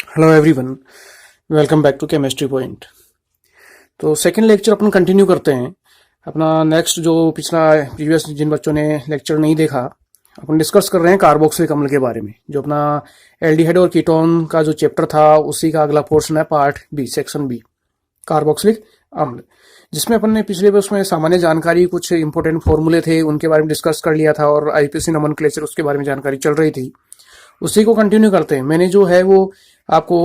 Hello everyone, welcome back to chemistry point. तो second lecture अपन continue करते हैं अपना। नेक्स्ट जो पिछला प्रीवियस जिन बच्चों ने लेक्चर नहीं देखा, अपन डिस्कस कर रहे हैं कार्बोक्सिलिक अम्ल के बारे में। जो अपना एल्डिहाइड और कीटोन का जो चैप्टर था उसी का अगला पोर्शन है, part B, section B, carboxylic अम्ल, जिसमें अपन ने पिछले उसमें सामान्य जानकारी, कुछ इंपॉर्टेंट फॉर्मूले थे उनके बारे में डिस्कस कर लिया था, और आईपीसी नोमेनक्लेचर उसके बारे में जानकारी चल रही थी। उसी को कंटिन्यू करते हैं। मैंने जो है वो आपको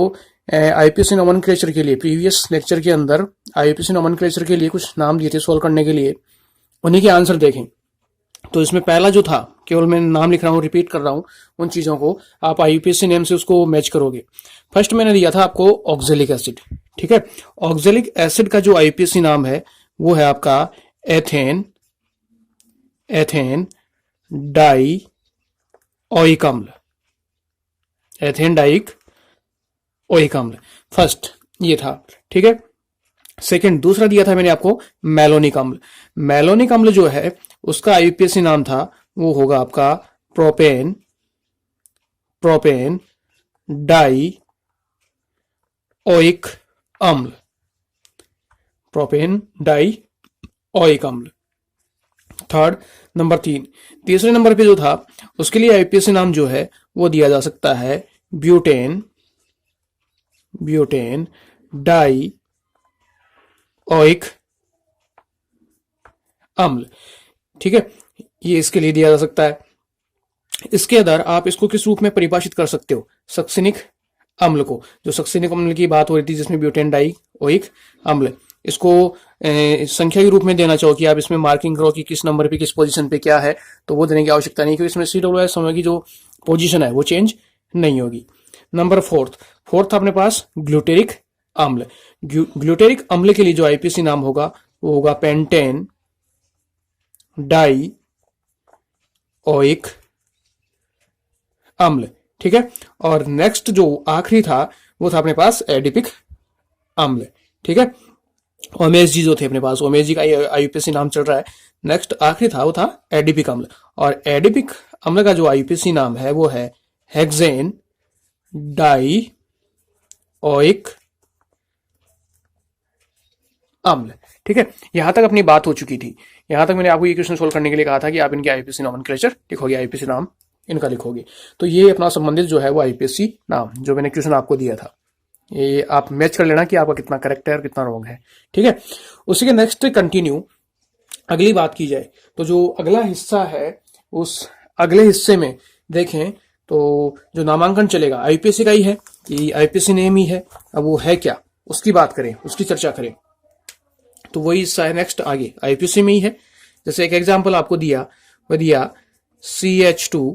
आईपीसी नोमेनक्लेचर के लिए प्रीवियस लेक्चर के अंदर आईपीसी नोमेनक्लेचर के लिए कुछ नाम दिए थे सॉल्व करने के लिए, उन्हीं के आंसर देखें। तो इसमें पहला जो था, केवल मैं नाम लिख रहा हूँ, रिपीट कर रहा हूँ, उन चीजों को आप आईपीसी नेम से उसको मैच करोगे। फर्स्ट मैंने दिया था आपको ऑक्जेलिक एसिड, ठीक है। ऑक्जेलिक एसिड का जो आईपीसी नाम है वो है आपका एथेन डाई ओइक अम्ल, एथेन डाइक ओइक अम्ल। फर्स्ट ये था, ठीक है। सेकंड, दूसरा दिया था मैंने आपको मैलोनिक अम्ल। मैलोनिक अम्ल जो है उसका आईपीसी नाम था वो होगा आपका प्रोपेन डाई ओइक अम्ल, प्रोपेन डाई ओइक अम्ल। थर्ड, नंबर तीसरे नंबर पे जो था उसके लिए आईपीसी नाम जो है वो दिया जा सकता है ब्यूटेन डाई ओइक अम्ल, ठीक है। ये इसके लिए दिया जा सकता है। इसके अंदर आप इसको किस रूप में परिभाषित कर सकते हो? सक्सिनिक अम्ल को, जो सक्सिनिक अम्ल की बात हो रही थी जिसमें ब्यूटेन डाई ओइक अम्ल, इसको संख्या के रूप में देना चाहो कि आप इसमें मार्किंग करो कि किस नंबर पे किस पोजीशन पे क्या है, तो वो देने की आवश्यकता नहीं, क्योंकि इसमें CWS समय की जो पोजीशन है वो चेंज नहीं होगी। नंबर फोर्थ अपने पास ग्लूटेरिक अम्ल। ग्लूटेरिक अम्ल के लिए जो आईपीसी नाम होगा वो होगा पेंटेन डाई ओइक अम्ल, ठीक है। और नेक्स्ट जो आखिरी था वो था अपने पास एडिपिक अम्ल, ठीक है। ओमेस जी जो थे अपने पास, ओमेस जी का आईपीसी नाम चल रहा है। नेक्स्ट आखिरी था वो था एडिपिक अम्ल, और एडिपिक अम्ल का जो आईपीसी नाम है वो है हेक्सेन डाई ओइक अम्ल, ठीक है। यहां तक अपनी बात हो चुकी थी। यहां तक मैंने आपको ये क्वेश्चन सोल्व करने के लिए कहा था कि आप इनके आईपीसी नोमेनक्लेचर लिखोगे, आईपीसी नाम इनका लिखोगे। तो ये अपना संबंधित जो है वो आईपीसी नाम जो मैंने क्वेश्चन आपको दिया था, ये आप मैच कर लेना कि आपका कितना करेक्ट है और कितना रॉन्ग है, ठीक है। उसी के नेक्स्ट कंटिन्यू अगली बात की जाए तो जो अगला हिस्सा है उस अगले हिस्से में देखें तो जो नामांकन चलेगा आईपीसी का ही है, कि आईपीसी नेम ही है। अब वो है क्या उसकी बात करें, उसकी चर्चा करें, तो वही हिस्सा है नेक्स्ट आगे आईपीसी में ही है। जैसे एक एग्जांपल आपको दिया, वो दिया CH2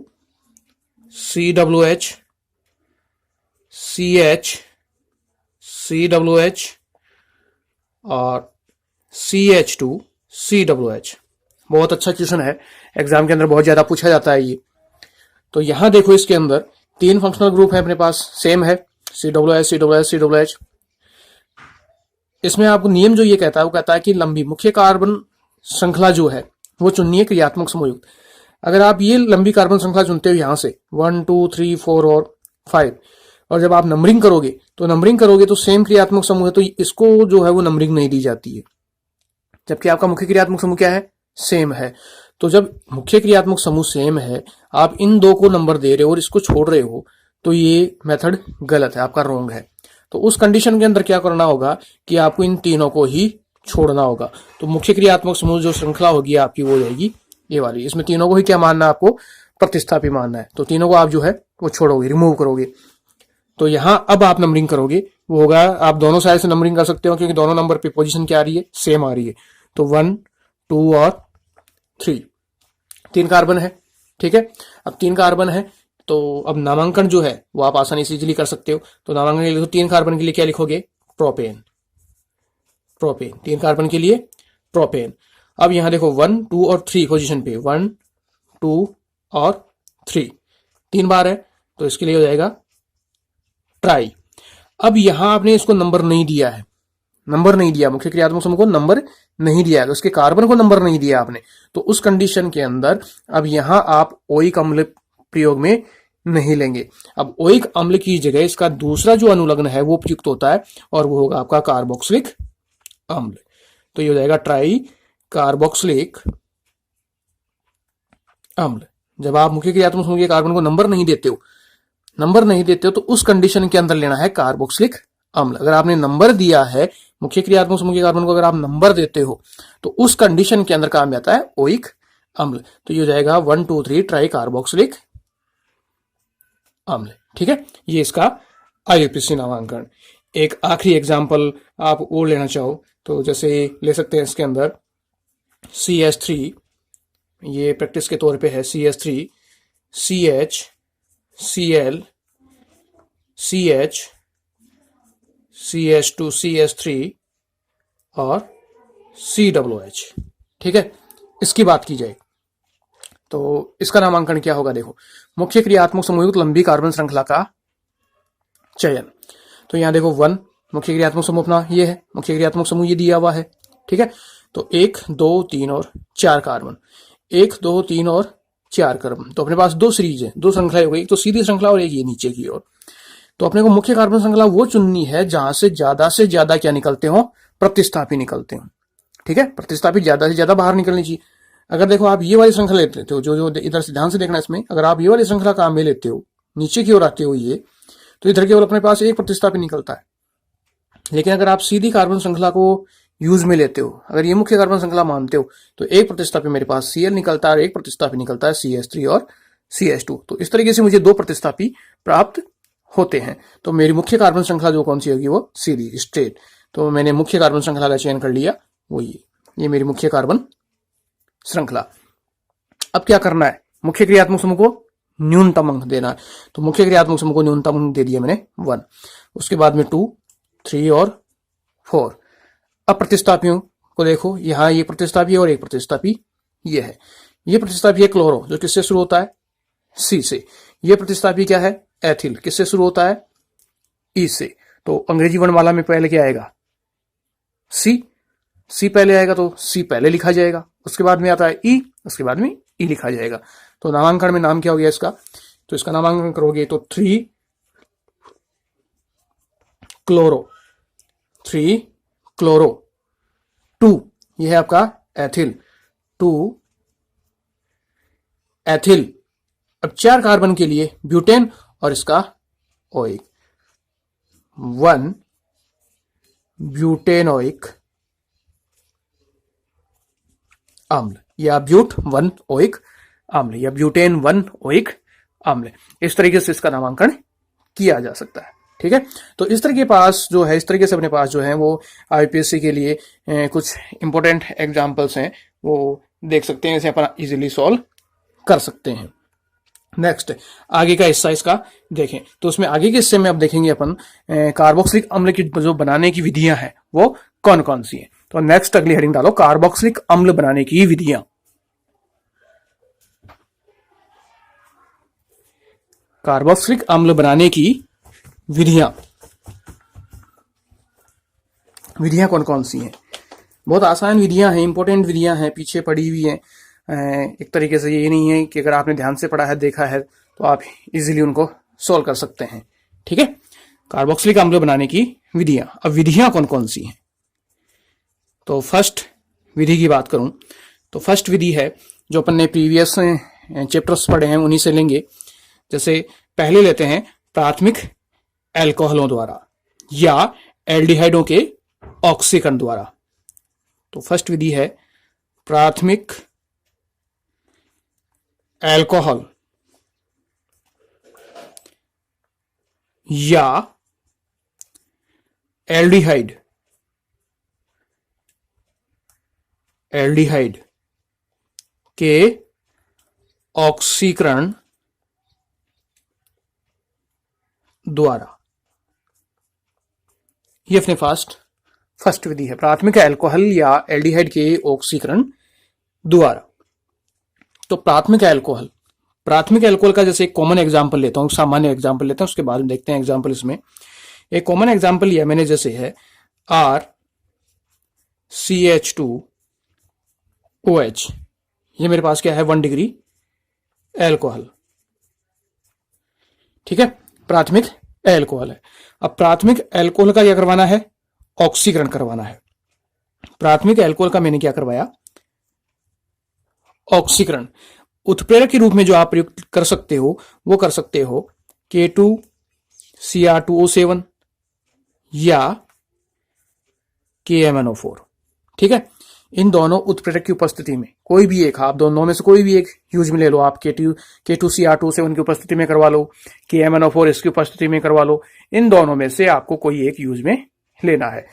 CWH CH CWH और CH2 CWH। बहुत अच्छा क्वेश्चन है, एग्जाम के अंदर बहुत ज्यादा पूछा जाता है ये। तो यहां देखो इसके अंदर 3 फंक्शनल ग्रुप है अपने पास, सेम है CWH। इसमें आपको नियम जो ये कहता है वो कहता है कि लंबी मुख्य कार्बन श्रृंखला जो है वो चुननी है क्रियात्मक समूहयुक्त। अगर आप ये लंबी कार्बन श्रृंखला चुनते हो यहां से 1 2 3 4 और 5, और जब आप नंबरिंग करोगे तो सेम क्रियात्मक समूह है तो इसको जो है वो नंबरिंग नहीं दी जाती है, जबकि आपका मुख्य क्रियात्मक समूह क्या है? सेम है। तो जब मुख्य क्रियात्मक समूह सेम है, आप इन दो को नंबर दे रहे हो और इसको छोड़ रहे हो, तो ये मेथड गलत है, आपका रॉन्ग है। तो उस कंडीशन के अंदर क्या करना होगा कि आपको इन तीनों को ही छोड़ना होगा। तो मुख्य क्रियात्मक समूह जो श्रृंखला होगी आपकी वो रहेगी ये वाली। इसमें तीनों को ही क्या मानना है आपको? प्रतिस्थापी मानना है। तो तीनों को आप जो है वो छोड़ोगे, रिमूव करोगे। तो यहां अब आप नंबरिंग करोगे, वो होगा, आप दोनों साइड से नंबरिंग कर सकते हो क्योंकि दोनों नंबर पे पोजीशन क्या आ रही है? सेम आ रही है। तो 1 2 और 3, 3 कार्बन है, ठीक है। अब 3 कार्बन है तो अब नामांकन जो है वो आप आसानी से इजीली कर सकते हो। तो नामांकन के लिए 3 कार्बन के लिए क्या लिखोगे? प्रोपेन। 3 कार्बन के लिए प्रोपेन। अब यहां देखो 1 2 और 3 पोजीशन पे 1 2 और 3 3 बार है, तो इसके लिए हो जाएगा ट्राई। अब यहां आपने इसको नंबर नहीं दिया है, मुख्य क्रियात्मक समूह को नंबर नहीं दिया है, तो उसके कार्बन को नंबर नहीं दिया आपने। तो उस कंडीशन के अंदर अब यहां आप ओइक अम्ल प्रयोग में नहीं लेंगे। अब ओइक अम्ल की जगह इसका दूसरा जो अनुलग्न है वो उपयुक्त होता है और वो होगा आपका कार्बोक्सिलिक अम्ल। तो ये हो जाएगा ट्राई कार्बोक्सिलिक अम्ल। जब आप मुख्य क्रियात्मक समूह के कार्बन को नंबर नहीं देते हो तो उस कंडीशन के अंदर लेना है कार्बोक्सिलिक अम्ल। अगर आपने नंबर दिया है मुख्य क्रियात्मक समूह के कार्बन को, अगर आप नंबर देते हो तो उस कंडीशन के अंदर काम आता है ओइक अम्ल। तो ये हो जाएगा 1 2 3 ट्राई कार्बोक्सिलिक अम्ल। ठीक है, ये इसका आईयूपीएसी नामांकन। एक आखिरी एग्जाम्पल आप और लेना चाहो तो जैसे ले सकते हैं इसके अंदर CH3, ये प्रैक्टिस के तौर पे है। CH3 CH Cl CH CH2 CH3 और COOH। ठीक है, इसकी बात की जाए तो इसका नामांकन क्या होगा। देखो, मुख्य क्रियात्मक समूहयुक्त लंबी कार्बन श्रृंखला का चयन। तो यहां देखो 1 मुख्य क्रियात्मक समूह अपना ये है, मुख्य क्रियात्मक समूह ये दिया हुआ है। ठीक है, तो 1 2 3 और 4 कार्बन, 1 2 3 और 4 कार्बन। तो अपने पास 2 सीरीज है, 2 श्रृंखलाएं हो गई, एक तो सीधी श्रृंखला और एक ये नीचे की ओर। तो अपने को मुख्य कार्बन श्रृंखला वो चुननी है जहां से ज्यादा क्या निकलते हो, प्रतिस्थापी निकलते हो। ठीक है, प्रतिस्थापी ज्यादा से ज्यादा बाहर निकलनी चाहिए। अगर देखो आप ये वाली श्रृंखला लेते हो, जो इधर से ध्यान से देखना इसमें, अगर आप ये वाली श्रृंखला काम में लेते हो, नीचे की ओर आते हो ये, तो इधर केवल अपने पास एक प्रतिस्थापी निकलता है। लेकिन अगर आप सीधी कार्बन श्रृंखला को यूज में लेते हो, अगर ये मुख्य कार्बन श्रृंखला मानते हो, तो एक प्रतिस्थापी मेरे पास Cl निकलता है और एक प्रतिस्थापी निकलता है CH3 और CH2। तो इस तरीके से मुझे 2 प्रतिस्थापी प्राप्त होते हैं। तो मेरी मुख्य कार्बन श्रृंखला जो कौन सी होगी वो सीधी स्ट्रेट। तो मैंने मुख्य कार्बन श्रृंखला का चयन कर लिया, वो ये मेरी मुख्य कार्बन श्रृंखला। अब क्या करना है, मुख्य क्रियात्मक समूह को न्यूनतम अंक देना है। तो मुख्य क्रियात्मक समूह को न्यूनतम अंक दे दिया मैंने 1, उसके बाद में 2 3 और 4। अब प्रतिस्थापियों को देखो, यहां ये प्रतिस्थापी और एक प्रतिस्थापी ये है। ये प्रतिस्थापी है क्लोरो, जो किससे शुरू होता है, C से। ये प्रतिस्थापी क्या है, एथिल, किससे शुरू होता है, E से। तो अंग्रेजी वर्णमाला में पहले क्या आएगा, C पहले आएगा, तो C पहले लिखा जाएगा, उसके बाद में आता है E, उसके बाद में E लिखा जाएगा। तो नामांकन में नाम क्या हो गया इसका, तो इसका नामांकन करोगे तो 3 क्लोरो, 3 क्लोरो, 2 ये है आपका एथिल, 2 एथिल। अब 4 कार्बन के लिए ब्यूटेन और इसका ओइक, 1 ब्यूटेनोइक अम्ल या ब्यूट 1 ओइक अम्ल या ब्यूटेन 1 ओइक अम्ल। इस तरीके से इसका नामांकन किया जा सकता है। ठीक है, तो इस तरह के पास जो है, इस तरीके से अपने पास जो है वो आईपीएससी के लिए कुछ इंपॉर्टेंट एग्जांपल्स हैं, वो देख सकते हैं, इसे अपन इजीली सॉल्व कर सकते हैं। नेक्स्ट आगे का हिस्सा इसका देखें, तो उसमें आगे के हिस्से में अब देखेंगे अपन कार्बोक्सिलिक अम्ल की जो बनाने की विधियां हैं वो कौन कौन सी हैं। तो नेक्स्ट अगली हेडिंग डालो, कार्बोक्सिलिक अम्ल बनाने की विधियां। कार्बोक्सिलिक अम्ल बनाने की विधियां कौन कौन सी हैं। बहुत आसान विधियां हैं, इंपॉर्टेंट विधियां हैं, पीछे पड़ी हुई हैं। एक तरीके से ये नहीं है कि अगर आपने ध्यान से पढ़ा है, देखा है, तो आप इजीली उनको सोल्व कर सकते हैं। ठीक है, कार्बोक्सिलिक अम्ल बनाने की विधियां। अब विधियां कौन कौन सी हैं, तो फर्स्ट विधि की बात करूं तो फर्स्ट विधि है जो अपन ने प्रीवियस चैप्टर्स पढ़े हैं उन्हीं से लेंगे। जैसे पहले लेते हैं प्राथमिक एल्कोहलों द्वारा या एल्डिहाइडों के ऑक्सीकरण द्वारा। तो फर्स्ट विधि है प्राथमिक एल्कोहल या एल्डिहाइड के ऑक्सीकरण द्वारा। ये अपने फर्स्ट विधि है, प्राथमिक एल्कोहल या एल्डिहाइड के ऑक्सीकरण द्वारा। तो प्राथमिक एल्कोहल का जैसे एक कॉमन एग्जांपल लेता हूं, सामान्य एग्जांपल लेता हूं, उसके बाद में देखते हैं एग्जांपल। इसमें एक कॉमन एग्जांपल लिया मैंने, जैसे है RCH2OH। ये मेरे पास क्या है, 1 डिग्री एल्कोहल। ठीक है, प्राथमिक एल्कोहल है। अब प्राथमिक एल्कोहल का क्या करवाना है, ऑक्सीकरण करवाना है। प्राथमिक एल्कोहल का मैंने क्या करवाया, ऑक्सीकरण। उत्प्रेरक के रूप में जो आप प्रयुक्त कर सकते हो वो कर सकते हो K2Cr2O7 या KMnO4। ठीक है, इन दोनों उत्प्रेरक की उपस्थिति में कोई भी एक, आप दोनों में से कोई भी एक यूज में ले लो। आप K2Cr2O7 की उपस्थिति में करवा लो, KMnO4 इसकी उपस्थिति में करवा लो। इन दोनों में से आपको कोई एक यूज में लेना है।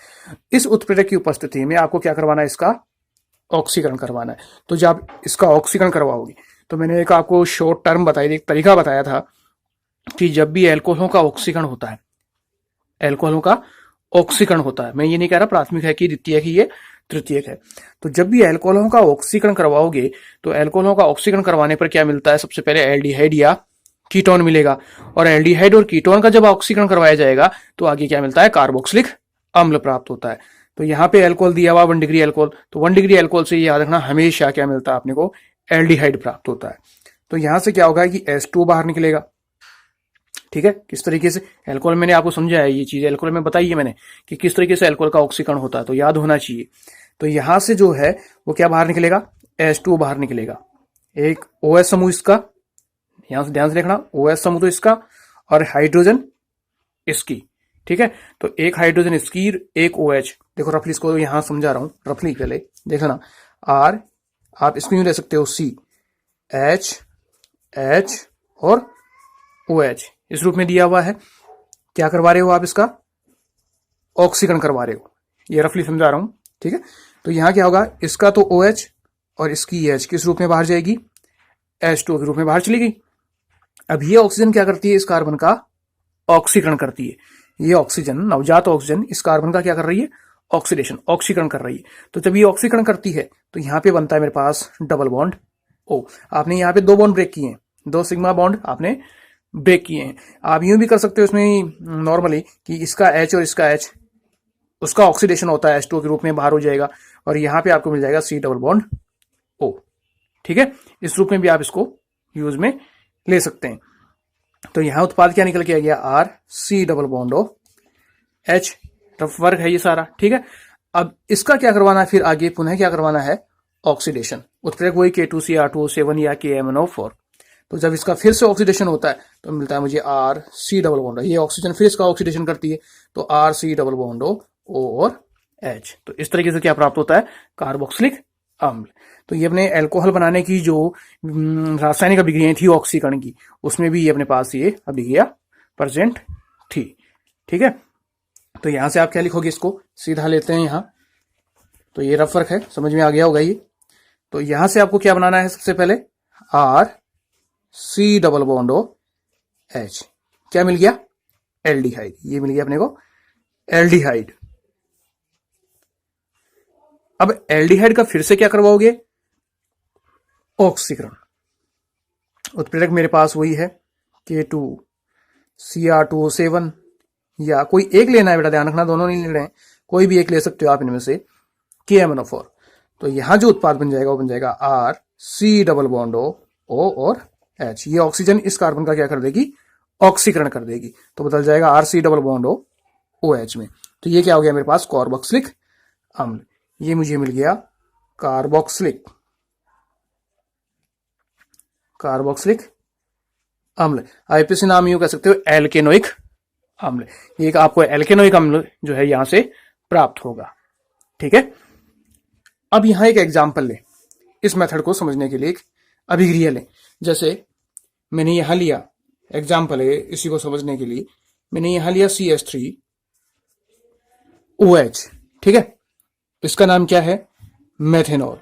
इस उत्प्रेरक की उपस्थिति में आपको क्या करवाना है, इसका ऑक्सीकरण करवाना है। तो जब इसका ऑक्सीकरण करवाओगे तो मैंने एक आपको शॉर्ट टर्म बताई, एक तरीका बताया था कि जब भी एल्कोहलों का ऑक्सीकरण होता है, एल्कोहलों का ऑक्सीकरण होता है, मैं ये नहीं कह रहा प्राथमिक है कि द्वितीयक ही ये तृतीयक है। तो जब भी एल्कोहलों का ऑक्सीकरण करवाओगे तो एल्कोहलों का ऑक्सीकरण करवाने पर क्या मिलता है, सबसे पहले एल्डिहाइड या कीटोन मिलेगा। और एल्डिहाइड और कीटोन का जब ऑक्सीकरण करवाया जाएगा तो आगे क्या मिलता है, कार्बोक्सिलिक अम्ल प्राप्त होता है। तो यहाँ पे एल्कोहल दिया हुआ 1 डिग्री एल्कोहल, तो 1 डिग्री एल्कोहल से याद रखना हमेशा क्या मिलता है अपने को, एल्डिहाइड प्राप्त होता है। तो यहां से क्या होगा कि H2O बाहर निकलेगा। ठीक है, किस तरीके से एल्कोहल, मैंने आपको समझाया ये चीज, एल्कोहल में बताई है मैंने कि किस तरीके से एल्कोहल का ऑक्सीकरण होता है, तो याद होना चाहिए। तो यहां से जो है वो क्या बाहर निकलेगा, H2O बाहर निकलेगा। एक OH समूह इसका, यहां से ध्यान से देखना, OH समूह तो इसका और हाइड्रोजन इसकी। ठीक है, तो एक हाइड्रोजन इसकी, एक OH। देखो रफली इसको यहां समझा रहा हूं, रफली पहले देखना, R आप इसको यूं ले सकते हो, C H H और OH इस रूप में दिया हुआ है। क्या करवा रहे हो आप, इसका ऑक्सीकरण करवा रहे हो, ये रफली समझा रहा हूं। ठीक है, तो यहां क्या होगा, इसका तो OH और इसकी H किस रूप में बाहर जाएगी, H2O के रूप में बाहर चली गई। अब ये ऑक्सीजन क्या करती है, इस कार्बन का ऑक्सीकरण करती है। ये ऑक्सीजन, नवजात ऑक्सीजन इस कार्बन का क्या कर रही है, ऑक्सीडेशन, ऑक्सीकरण कर रही है। तो जब ये ऑक्सीकरण करती है तो यहां पे बनता है मेरे पास डबल बॉन्ड O। आपने यहाँ पे 2 बॉन्ड ब्रेक किए हैं, 2 सिग्मा बॉन्ड आपने ब्रेक किए हैं। आप यूं भी कर सकते हो इसमें नॉर्मली कि इसका H और इसका H, उसका ऑक्सीडेशन होता है H2O के रूप में बाहर हो जाएगा और यहाँ पे आपको मिल जाएगा C डबल बॉन्ड O। ठीक है, इस रूप में भी आप इसको यूज में ले सकते हैं। तो यहां उत्पाद क्या निकल के आ गया, R C double bond O H, rough work है ये सारा। ठीक है, अब इसका क्या करवाना है, फिर आगे पुनः क्या करवाना है, ऑक्सीडेशन। उत्प्रेरक वही K2Cr2O7 या KMnO4। तो जब इसका फिर से ऑक्सीडेशन होता है तो मिलता है मुझे R C डबल बॉन्ड, ये ऑक्सीजन फिर इसका ऑक्सीडेशन करती है तो R C double bond O और H। तो इस तरीके से क्या प्राप्त होता है, कार्बोक्सिलिक अम्ल। तो ये अपने एल्कोहल बनाने की जो रासायनिक अभिक्रियाएं थी ऑक्सीकरण की, उसमें भी ये अपने पास ये अभिक्रिया प्रेजेंट थी। ठीक है, तो यहां से आप क्या लिखोगे, इसको सीधा लेते हैं यहां। तो ये रफ वर्क है, समझ में आ गया होगा ये। तो यहां से आपको क्या बनाना है, सबसे पहले R C double bond O H, क्या मिल गया, एल्डिहाइड। ये मिल गया अपने को एल्डिहाइड। अब एल्डिहाइड का फिर से क्या करवाओगे, ऑक्सीकरण। उत्प्रेरक मेरे पास वही है K2Cr2O7 या कोई एक लेना है बेटा, ध्यान रखना दोनों नहीं ले रहे हैं, कोई भी एक ले सकते हो आप इनमें से, KMnO4। तो यहां जो उत्पाद बन जाएगा वो बन जाएगा R C double bond O और H। ये ऑक्सीजन इस कार्बन का क्या कर देगी, ऑक्सीकरण कर देगी, तो बदल जाएगा R C double bond O OH में। तो ये क्या हो गया मेरे पास, कार्बोक्सिलिक अम्ल। ये मुझे मिल गया कार्बोक्सिलिक अम्ल। आईपीसी नाम यूं कह सकते हो, एल्केनोइक अम्ल। ये आपको एल्केनोइक अम्ल जो है यहां से प्राप्त होगा। ठीक है, अब यहां एक एग्जाम्पल लें, इस मेथड को समझने के लिए एक अभिक्रिया लें। जैसे मैंने यहां लिया, एग्जाम्पल है इसी को समझने के लिए, मैंने यहां लिया CH3OH। ठीक है, इसका नाम क्या है, मेथेनॉल।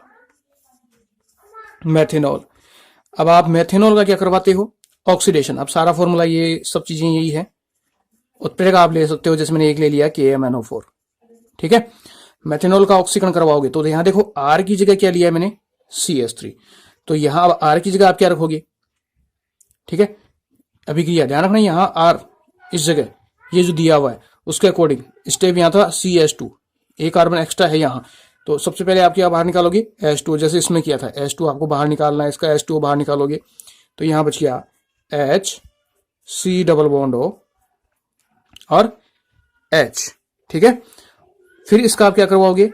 अब आप मेथेनॉल का क्या करवाते हो, ऑक्सीडेशन। अब सारा फॉर्मूला ये सब चीजें यही है। उत्प्रेरक आप ले सकते हो, जैसे मैंने एक ले लिया KMnO4। ठीक है, मेथेनॉल का ऑक्सीकरण करवाओगे तो यहां देखो R की जगह क्या लिया है मैंने, CH3। तो यहां अब R की जगह आप क्या रखोगे, ठीक है, अभिक्रिया ध्यान रखना, यहां R इस जगह ये जो दिया हुआ है उसके अकॉर्डिंग स्टेप यहां था CH2, एक कार्बन एक्स्ट्रा है यहां। तो सबसे पहले आप क्या बाहर निकालोगे, H2, जैसे इसमें किया था, H2 आपको बाहर निकालना है, इसका H2 बाहर निकालोगे तो यहां बच गया H C double bond O और H, ठीक है। फिर इसका आप क्या करवाओगे,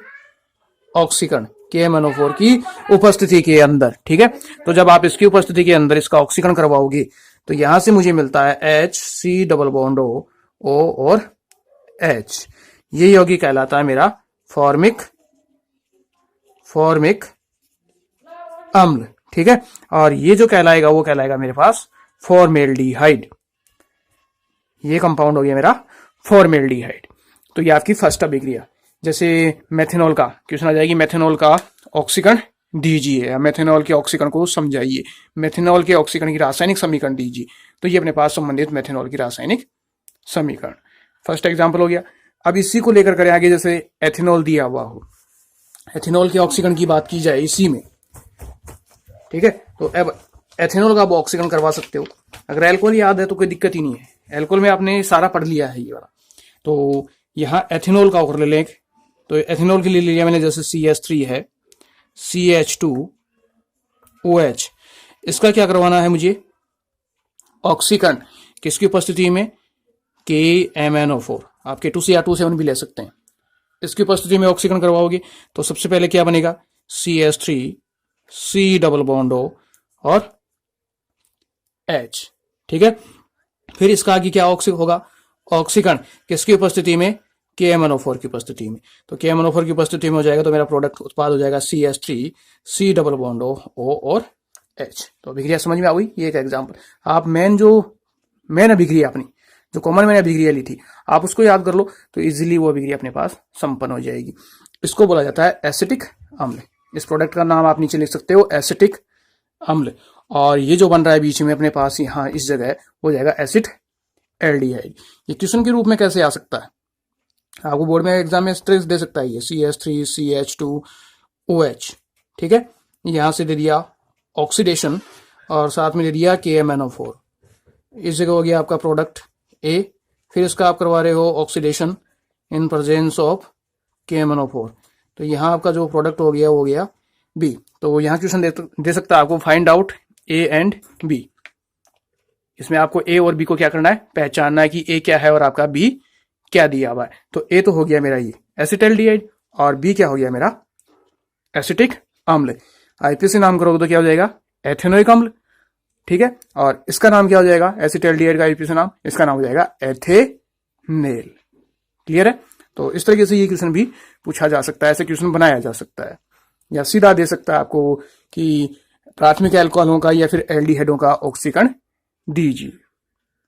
ऑक्सीकरण KMnO4 की उपस्थिति के अंदर, ठीक है। तो जब आप इसकी उपस्थिति के अंदर इसका ऑक्सीकरण करवाओगे तो यहां से मुझे मिलता है H, C double bond O और H। ये यौगिक कहलाता है मेरा फॉर्मिक अम्ल, ठीक है। और ये जो कहलाएगा वो कहलाएगा मेरे पास फॉर्मेल्डिहाइड। ये कंपाउंड हो गया मेरा फॉर्मेल्डिहाइड। तो ये आपकी फर्स्ट अभिक्रिया। जैसे मेथनॉल का क्वेश्चन आ जाएगी, मेथनॉल का ऑक्सीकरण दीजिए या मेथनॉल के ऑक्सीकरण को समझाइए, मेथनॉल के ऑक्सीकरण की रासायनिक समीकरण दीजिए। तो ये अपने पास संबंधित मेथनॉल की रासायनिक समीकरण फर्स्ट एग्जाम्पल हो गया। अब इसी को लेकर करें आगे, जैसे एथेनॉल दिया हुआ हो, एथेनॉल के ऑक्सीकरण की बात की जाए इसी में, ठीक है। तो अब एथेनॉल का आप ऑक्सीकरण करवा सकते हो। अगर एल्कोहल याद है तो कोई दिक्कत ही नहीं है, एल्कोहल में आपने सारा पढ़ लिया है ये वाला। तो यहाँ एथेनॉल का कर ले लें, तो एथेनॉल के लिए लिया मैंने, जैसे CH3 है, CH2OH। इसका क्या करवाना है मुझे, ऑक्सीकरण किसकी उपस्थिति में, KMnO4। आप K2Cr2 भी ले सकते हैं। इसकी उपस्थिति में ऑक्सीकरण करवाओगे तो सबसे पहले क्या बनेगा, CH3 C double bond O और H, ठीक है। फिर इसका आगे क्या होगा, ऑक्सीकरण किसकी उपस्थिति में, KMnO4 की उपस्थिति में। तो KMnO4 की उपस्थिति में हो जाएगा तो मेरा प्रोडक्ट उत्पाद हो जाएगा CH3 C double bond O और H। तो अभिक्रिया समझ में आ गई। ये एक एग्जांपल। आप मेन अभिक्रिया अपनी जो कॉमन मैंने अभिक्रिया ली थी आप उसको याद कर लो तो इजीली वो अभिक्रिया अपने पास संपन्न हो जाएगी। इसको बोला जाता है एसिटिक अम्ल। इस प्रोडक्ट का नाम आप नीचे लिख सकते हो, एसिटिक अम्ल। और ये जो बन रहा है बीच में अपने पास यहाँ इस जगह हो जाएगा एसिड एल्डिहाइड। ये क्वेश्चन के रूप में कैसे आ सकता है, आपको बोर्ड में एग्जाम में स्ट्रेस दे सकता है ये CH3 CH2OH, ठीक है। यहां से दे दिया ऑक्सीडेशन और साथ में दे दिया KMnO4। इस जगह हो गया आपका प्रोडक्ट A। फिर इसका आप करवा रहे हो oxidation in presence of KMnO4। तो यहाँ आपका जो प्रोडक्ट हो गया B। तो यहाँ क्वेश्चन दे सकता है आपको, find out A and B। इसमें आपको A और B को क्या करना है, पहचानना है कि A क्या है और आपका B क्या दिया हुआ है। तो A तो हो गया मेरा ये एसिटाल्डिहाइड और B क्या हो गया मेरा एसिटिक अम्ल। IPC नाम करोगे तो क्या हो जाएगा, एथेनोइक अम्ल, ठीक है। और इसका नाम क्या हो जाएगा, एसिटाल्डिहाइड का IPC नाम, इसका नाम हो जाएगा एथेनेल। क्लियर है। तो इस तरीके से ये क्वेश्चन भी पूछा जा सकता है, ऐसे क्वेश्चन बनाया जा सकता है। या सीधा दे सकता है आपको कि प्राथमिक एल्कोहलों का या फिर एल्डिहाइडों का ऑक्सीकरण दीजिए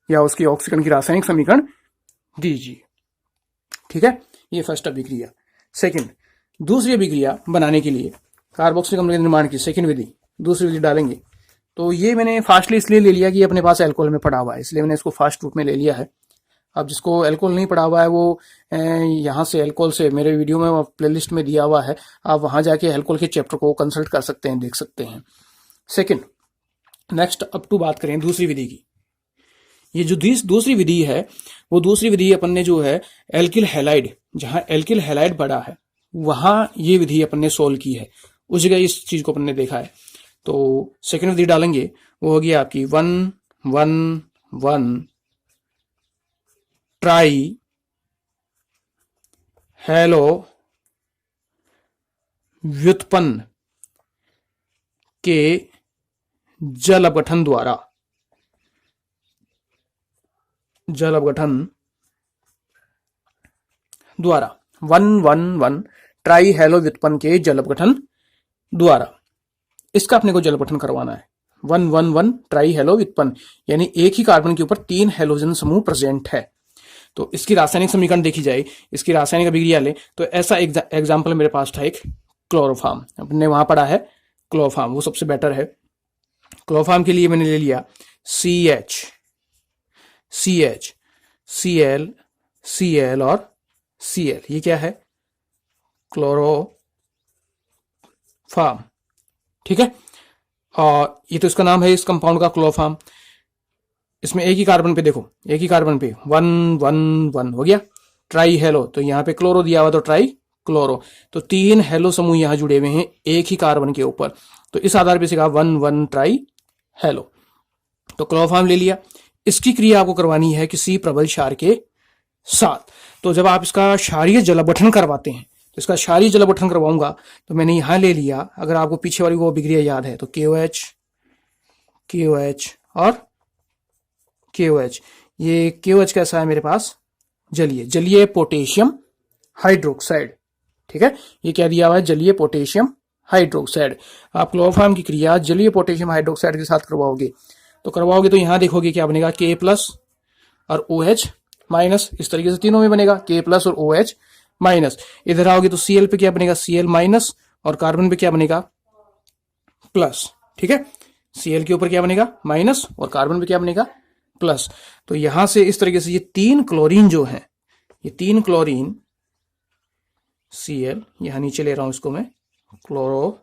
या उसकी ऑक्सीकरण की रासायनिक समीकरण दीजिए, ठीक है। ये फर्स्ट अभिक्रिया। सेकंड, दूसरी अभिक्रिया बनाने के लिए कार्बोक्सिलिक अम्ल के निर्माण की सेकंड विधि, दूसरी विधि डालेंगे। तो ये मैंने फास्टली इसलिए ले लिया कि अपने पास अल्कोहल में पड़ा हुआ है, इसलिए मैंने इसको फास्ट रूप में ले लिया है। अब जिसको अल्कोहल नहीं पड़ा हुआ है वो यहाँ से अल्कोहल से मेरे वीडियो में प्लेलिस्ट में दिया हुआ है, आप वहां जाके अल्कोहल के चैप्टर को कंसल्ट कर सकते हैं, देख सकते हैं। सेकंड, नेक्स्ट अब टू बात करें दूसरी विधि की। ये जो दूसरी विधि है वो दूसरी विधि अपन ने जो है एल्किल हैलाइड, जहां एल्किल हैलाइड पड़ा है वहां ये विधि अपन ने सोल्व की है, उस जगह इस चीज को अपन ने देखा है। तो सेकंड विधि डालेंगे, वो होगी आपकी 1-1-1 ट्राई हेलो व्युत्पन्न के जल अपघटन द्वारा 1-1-1 ट्राई हेलो व्युत्पन्न के जल अपघटन द्वारा इसका अपने को जल अपघटन करवाना है। 1-1-1 ट्राई हेलो व्युत्पन्न यानी एक ही कार्बन के ऊपर 3 हेलोजन समूह प्रेजेंट है। तो इसकी रासायनिक समीकरण देखी जाए, इसकी रासायनिक अभिक्रिया ले तो ऐसा एग्जाम्पल मेरे पास था एक क्लोरोफार्म, अपने वहां पड़ा है क्लोरोफार्म, वो सबसे बेटर है। क्लोरोफार्म के लिए मैंने ले लिया CH, Cl, Cl और Cl। ये क्या है, क्लोरोफार्म, ठीक है। और ये तो इसका नाम है इस कंपाउंड का क्लोरोफार्म। इसमें एक ही कार्बन पे देखो, एक ही कार्बन पे 1-1-1 हो गया, ट्राई हेलो, तो यहाँ पे क्लोरो दिया हुआ तो ट्राई क्लोरो, तो 3 हेलो समूह यहाँ जुड़े हुए हैं एक ही कार्बन के ऊपर। तो इस आधार पे सीखा 1-1 ट्राई हेलो। तो क्लोरोफार्म ले लिया, इसकी क्रिया आपको करवानी है किसी प्रबल क्षार के साथ। तो जब आप इसका क्षारीय जलावठन करवाते हैं, तो इसका क्षारीय जलावठन करवाऊंगा तो मैंने यहां ले लिया, अगर आपको पीछे वाली वो अभिक्रिया याद है तो KOH और KOH। ये KOH कैसा है मेरे पास? जलीय पोटेशियम हाइड्रोक्साइड। ठीक है, ये क्या दिया हुआ है? जलीय पोटेशियम हाइड्रोक्साइड। आप क्लोरोफॉर्म की क्रिया जलीय पोटेशियम हाइड्रोक्साइड के साथ करवाओगे तो यहां देखोगे क्या बनेगा? K+ और OH माइनस। इस तरीके से तीनों में बनेगा K+ और OH माइनस। इधर आओगे तो Cl पे क्या बनेगा? Cl माइनस, और कार्बन पे क्या बनेगा? प्लस। ठीक है, Cl के ऊपर क्या बनेगा? माइनस, और कार्बन पे क्या बनेगा? प्लस। तो यहां से इस तरीके से ये 3 क्लोरीन जो है, ये 3 क्लोरीन Cl, यहां नीचे ले रहा हूं इसको मैं, क्लोरोफॉर्म।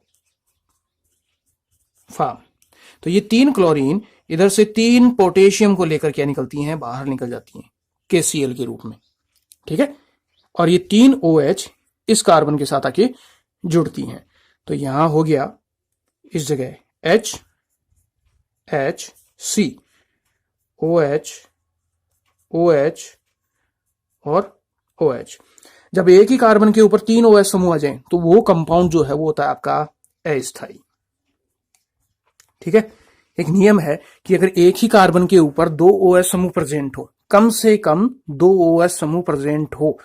तो ये 3 क्लोरीन इधर से 3 पोटेशियम को लेकर क्या निकलती हैं? बाहर निकल जाती हैं KCl के रूप में। ठीक है, और ये 3 OH इस कार्बन के साथ आके जुड़ती हैं। तो यहां हो गया इस जगह H C, OH और OH। जब एक ही कार्बन के ऊपर 3 OH समूह आ जाए तो वो कंपाउंड जो है वो होता है आपका अस्थायी। ठीक है, एक नियम है कि अगर एक ही कार्बन के ऊपर 2 OH समूह प्रेजेंट हो, कम से कम 2 OH समूह प्रेजेंट हो,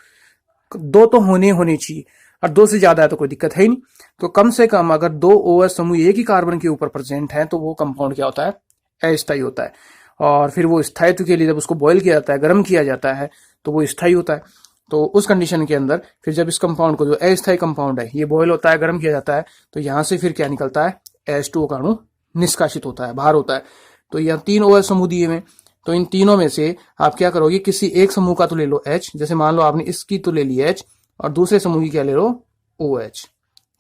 2 तो होने चाहिए, और 2 से ज्यादा है तो कोई दिक्कत है ही नहीं। तो कम से कम अगर 2 OH समूह एक ही कार्बन के ऊपर प्रेजेंट है तो वो कंपाउंड क्या होता है? अस्थायी होता है। और फिर वो स्थायित्व के लिए जब उसको बॉयल किया जाता है, गर्म किया जाता है, तो वो स्थायी होता है। तो उस कंडीशन के अंदर फिर जब इस कंपाउंड को, जो अस्थायी कंपाउंड है, ये बॉयल होता है, गर्म किया जाता है, तो यहां से फिर क्या निकलता है? H2O का अणु निष्कासित होता है, बाहर होता है। तो यह 3 OH समूह दिए में, तो इन तीनों में से आप क्या करोगे? किसी एक समूह का तो ले लो H, जैसे मान लो आपने इसकी तो ले ली H, और दूसरे समूह की क्या ले लो? OH।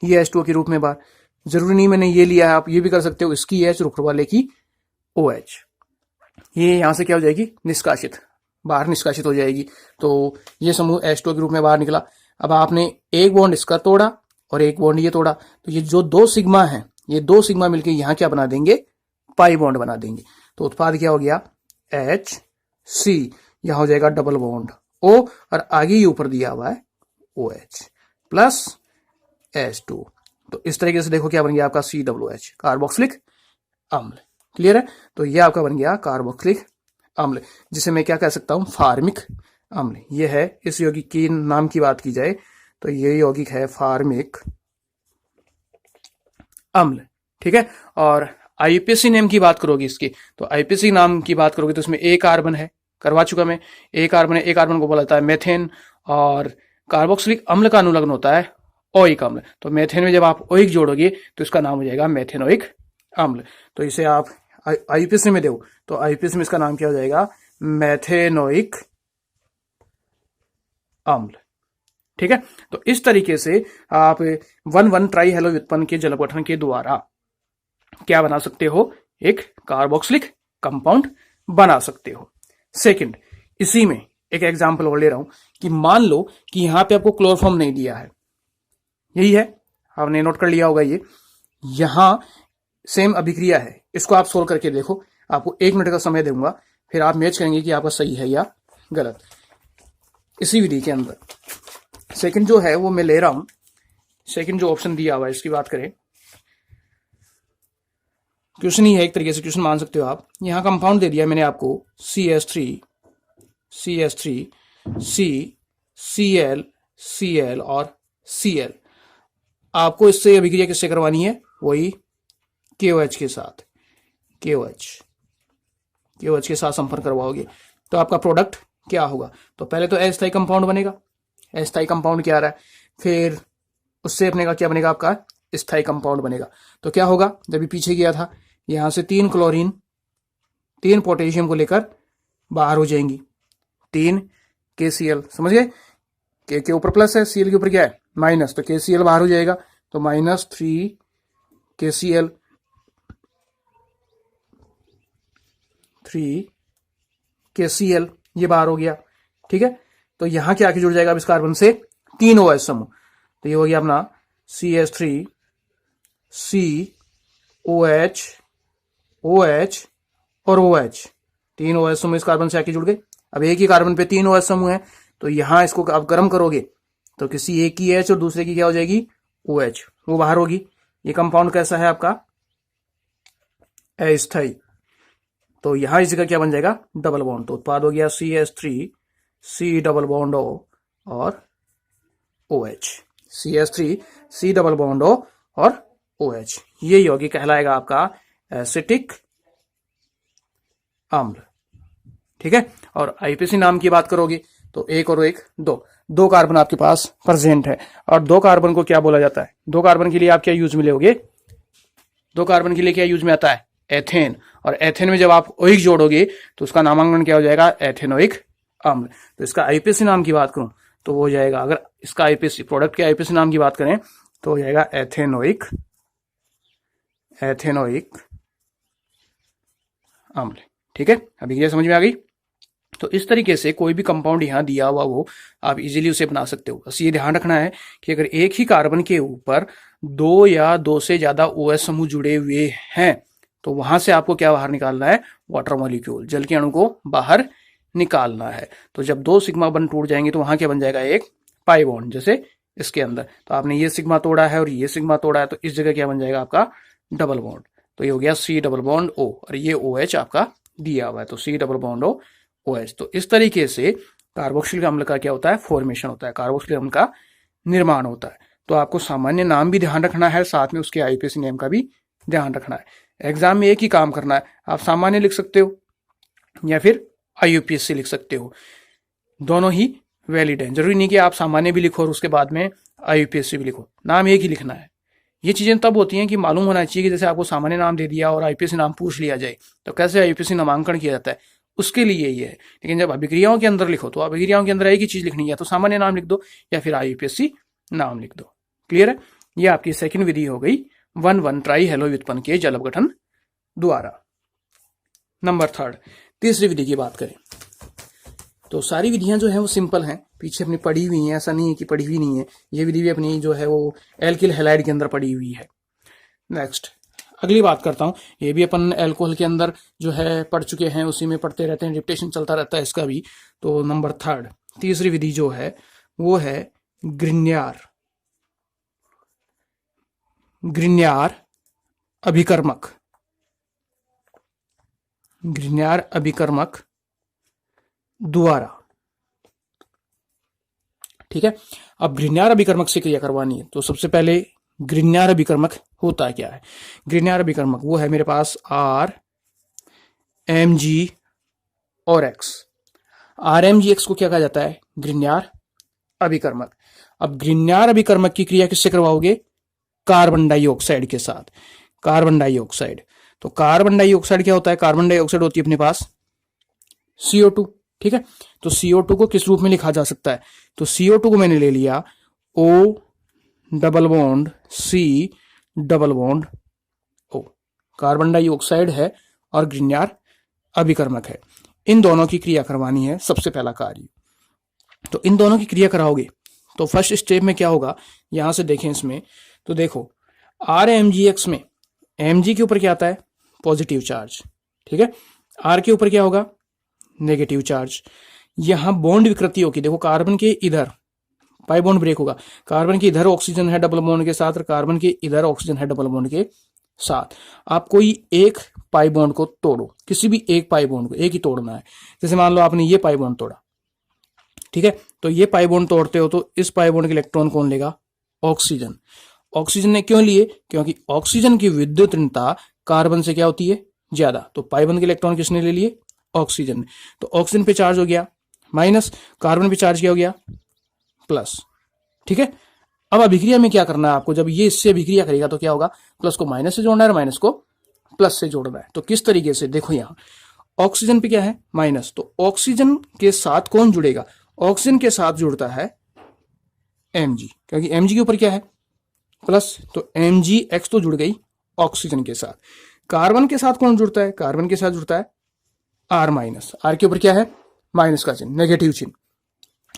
ये H2O के रूप में बाहर। जरूरी नहीं मैंने ये लिया है, आप ये भी कर सकते हो, इसकी H और ऊपर वाले की OH। ये यहां से क्या हो जाएगी? निष्कासित, बाहर निष्कासित हो जाएगी। तो ये समूह H2O के रूप में बाहर निकला। अब आपने एक बॉन्ड इसका तोड़ा और एक बॉन्ड ये तोड़ा, तो ये जो 2 सिग्मा है, ये 2 सिग्मा मिलकर यहां क्या बना देंगे? पाई बॉन्ड बना देंगे। तो उत्पाद क्या हो गया? HC। यहां हो जाएगा डबल बॉन्ड O, और आगे ही ऊपर दिया हुआ है OH प्लस H2। तो इस तरीके से देखो क्या बन गया आपका? COOH, कार्बोक्सिलिक अम्ल। क्लियर है? तो ये आपका बन गया कार्बोक्सिलिक अम्ल, जिसे मैं क्या कह सकता हूं? फार्मिक अम्ल। यह है, इस यौगिक की नाम की बात की जाए तो ये यौगिक है फार्मिक अम्ल। ठीक है, और IUPAC नेम की बात करोगे इसकी, तो IUPAC नाम की बात करोगे तो इसमें एक कार्बन है, करवा चुका मैं। एक कार्बन को बोला जाता है मेथेन, और कार्बोक्सिलिक अम्ल का अनुलग्न होता है ओइक अम्ल। तो मेथेन में जब आप ओइक जोड़ोगे तो इसका नाम हो जाएगा मेथेनोइक अम्ल। तो इसे आप IUPAC में दो तो IUPAC में इसका नाम क्या हो जाएगा? मेथेनोइक अम्ल। ठीक है, तो इस तरीके से आप 1,1 ट्राई हेलो व्युत्पन्न के जलगठन के द्वारा क्या बना सकते हो? एक कार्बोक्सिलिक कंपाउंड बना सकते हो। सेकंड, इसी में एक एग्जांपल और ले रहा हूं कि मान लो कि यहां पे आपको क्लोरोफॉर्म नहीं दिया है, यही है, आपने नोट कर लिया होगा। ये यहां सेम अभिक्रिया है, इसको आप सोल्व करके देखो। आपको 1 मिनट का समय दूंगा, फिर आप मैच करेंगे कि आपका सही है या गलत। इसी विधि के अंदर सेकंड जो है वो मैं ले रहा हूं, सेकंड जो ऑप्शन दिया हुआ है इसकी बात करें, क्वेश्चन ही है, एक तरीके से क्वेश्चन मान सकते हो आप। यहां कंपाउंड दे दिया मैंने आपको CH3 C Cl Cl और Cl। आपको इससे अभिक्रिया किससे करवानी है? वही KOH के साथ, KOH के साथ संपर्क करवाओगे तो आपका प्रोडक्ट क्या होगा? तो पहले तो अस्थायी कंपाउंड बनेगा। अस्थायी कंपाउंड क्या आ रहा है? फिर उससे अपने का क्या बनेगा? आपका स्थायी कंपाउंड बनेगा। तो क्या होगा? जब भी पीछे गया था, यहां से 3 क्लोरीन 3 पोटेशियम को लेकर बाहर हो जाएंगी, 3 KCl, समझ गए? के ऊपर प्लस है, Cl के ऊपर क्या है? माइनस, तो KCl बाहर हो जाएगा, तो -3 KCl 3 KCl ये बाहर हो गया। ठीक है, तो यहां क्या आके जुड़ जाएगा अब इस कार्बन से? 3 OH समूह। तो ये हो गया अपना CH3 C OH OH और OH। 3 OH समूह इस कार्बन से आके जुड़ गए। अब एक ही कार्बन पे 3 OH समूह है, तो यहां इसको आप गर्म करोगे तो किसी एक की H और दूसरे की क्या हो जाएगी, OH, वो बाहर होगी। ये कंपाउंड कैसा है आपका, अस्थायी। तो यहां इस जगह क्या बन जाएगा, डबल बॉन्ड। तो उत्पाद हो गया CH3 C double bond O और OH, CH3 C double bond O और OH। ये यौगिक कहलाएगा आपका एसिटिक अम्ल। ठीक है। और आईपीसी नाम की बात करोगे तो एक और एक दो कार्बन आपके पास प्रेजेंट है। और 2 कार्बन को क्या बोला जाता है, 2 कार्बन के लिए आप क्या यूज में लोगे, 2 कार्बन के लिए क्या यूज में आता है, एथेन। और एथेन में जब आप ओइक जोड़ोगे तो उसका नामांकन क्या हो जाएगा, एथेनोइक अम्ल। तो इसका आईपीसी नाम की बात करूं तो वो हो जाएगा, अगर इसका आईपीसी प्रोडक्ट के आईपीसी नाम की बात करें तो हो जाएगा एथेनोइक अम्ल। ठीक है, अभी ये समझ में आ गई। तो इस तरीके से कोई भी कंपाउंड यहां दिया हुआ वो आप इजीली उसे बना सकते हो। बस ये ध्यान रखना है कि अगर एक ही कार्बन के ऊपर 2 या 2 से ज्यादा OH समूह जुड़े हुए हैं तो वहां से आपको क्या बाहर निकालना है, वाटर मॉलिक्यूल, जल के अणु को बाहर निकालना है। तो जब 2 सिग्मा बंध टूट जाएंगे तो वहां क्या बन जाएगा, एक पाई बॉन्ड, जैसे इसके अंदर। तो आपने ये सिग्मा तोड़ा है और ये सिग्मा तोड़ा है, तो इस जगह क्या बन जाएगा आपका, डबल बॉन्ड। तो ये हो गया C डबल बॉन्ड O और ये OH आपका दिया हुआ है, तो C double bond O OH। तो इस तरीके से कार्बोक्सिलिक अम्ल का क्या होता है, फॉर्मेशन होता है, कार्बोक्सिलिक अम्ल का निर्माण होता है। तो आपको सामान्य नाम भी ध्यान रखना है, साथ में उसके आईपीसी नेम का भी ध्यान रखना है। एग्जाम में एक ही काम करना है, आप सामान्य लिख सकते हो या फिर IUPAC लिख सकते हो, दोनों ही वैलिड है। जरूरी नहीं कि आप सामान्य भी लिखो और उसके बाद में IUPAC भी लिखो, नाम एक ही लिखना है। ये चीजें तब होती हैं कि मालूम होना चाहिए कि जैसे आपको सामान्य नाम दे दिया और आईपीसी नाम पूछ लिया जाए तो कैसे आईपीसी नामांकन किया जाता है, उसके लिए ये है। लेकिन जब अभिक्रियाओं के अंदर लिखो तो अभिक्रियाओं के अंदर एक ही चीज लिखनी है, तो सामान्य नाम लिख दो या फिर IUPAC नाम लिख दो। क्लियर है। ये आपकी सेकंड विधि हो गई 1,1 ट्राई हेलो व्युत्पन्न के जल अपघटन द्वारा। नंबर 3, तीसरी विधि की बात करें तो सारी विधियां जो है वो सिंपल हैं, पीछे अपनी पड़ी हुई हैं, ऐसा नहीं है कि पड़ी हुई नहीं है। ये विधि भी अपनी जो है वो एल्किल हैलाइड के अंदर पड़ी हुई है। नेक्स्ट अगली बात करता हूं, ये भी अपन एल्कोहल के अंदर जो है पढ़ चुके हैं, उसी में पढ़ते रहते हैं, रिपीटेशन चलता रहता है इसका भी। तो नंबर 3 तीसरी विधि जो है वो है ग्रिन्यार अभिकर्मक द्वारा। ठीक है। अब ग्रिन्यार अभिकर्मक से क्रिया करवानी है तो सबसे पहले ग्रिन्यार अभिकर्मक होता क्या है। ग्रिन्यार अभिकर्मक वो है मेरे पास RMG और X। RMGX को क्या कहा जाता है, ग्रिन्यार अभिकर्मक। अब ग्रिन्यार अभिकर्मक की क्रिया किससे करवाओगे, कार्बन डाइऑक्साइड के साथ, कार्बन डाइऑक्साइड। तो कार्बन डाइऑक्साइड क्या होता है, कार्बन डाइऑक्साइड होती है अपने पास CO2। ठीक है। तो CO2 को किस रूप में लिखा जा सकता है, तो CO2 को मैंने ले लिया O double bond C double bond O। Carbon dioxide है और ग्रिन्यार अभिकर्मक है, इन दोनों की क्रिया करवानी है सबसे पहला कार्य। तो इन दोनों की क्रिया कराओगे तो फर्स्ट स्टेप में क्या होगा, यहां से देखें इसमें तो देखो RMGX में Mg के ऊपर क्या आता है, पॉजिटिव चार्ज। ठीक है। R के ऊपर क्या होगा, नेगेटिव चार्ज। यहां बॉन्ड विकृति होगी, देखो कार्बन के इधर पाई बॉन्ड ब्रेक होगा, कार्बन के इधर ऑक्सीजन है डबल बॉन्ड के साथ और कार्बन के इधर ऑक्सीजन है डबल बॉन्ड के साथ। आप कोई एक पाई बॉन्ड को तोड़ो, किसी भी एक पाई बॉन्ड को एक ही तोड़ना है। जैसे मान लो आपने ये पाई बॉन्ड तोड़ा, ठीक है, तो ये पाई बॉन्ड तोड़ते हो तो इस पाई बॉन्ड के इलेक्ट्रॉन कौन लेगा, ऑक्सीजन। ऑक्सीजन ने क्यों लिए, क्योंकि ऑक्सीजन की विद्युत ऋणता कार्बन से क्या होती है, ज्यादा। तो पाई बॉन्ड के इलेक्ट्रॉन किसने ले लिए, ऑक्सीजन। तो ऑक्सीजन पे चार्ज हो गया माइनस, कार्बन पे चार्ज क्या हो गया, प्लस। ठीक है। अब अभिक्रिया में क्या करना है आपको, जब ये इससे अभिक्रिया करेगा तो क्या होगा, प्लस को माइनस से जोड़ना है और माइनस को प्लस से जोड़ना है। तो किस तरीके से, देखो यहां ऑक्सीजन पे क्या है, माइनस, तो ऑक्सीजन के साथ कौन जुड़ेगा, ऑक्सीजन के साथ जुड़ता है Mg, क्योंकि Mg के ऊपर क्या है, प्लस, तो MgX तो जुड़ गई ऑक्सीजन के साथ। कार्बन के साथ कौन जुड़ता है, कार्बन के साथ जुड़ता है R माइनस, R के ऊपर क्या है, माइनस का चिन्ह, नेगेटिव चिन्ह।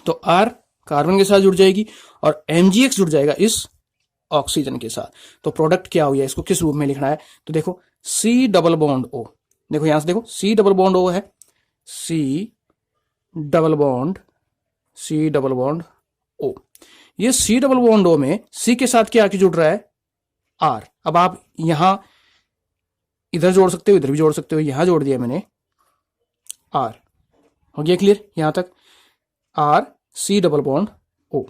तो R कार्बन के साथ जुड़ जाएगी और MgX जुड़ जाएगा इस ऑक्सीजन के साथ। तो प्रोडक्ट क्या हो गया, इसको किस रूप में लिखना है, तो देखो C डबल बॉन्ड O, देखो यहां से देखो C डबल बॉन्ड O है सी डबल बॉन्ड ओ। ये सी डबल बॉन्ड ओ में सी के साथ क्या आके जुड़ रहा है, आर। अब आप यहां इधर जोड़ सकते हो, इधर भी जोड़ सकते हो, यहां जोड़ दिया मैंने आर। हो गया क्लियर यहां तक, R C double bond O.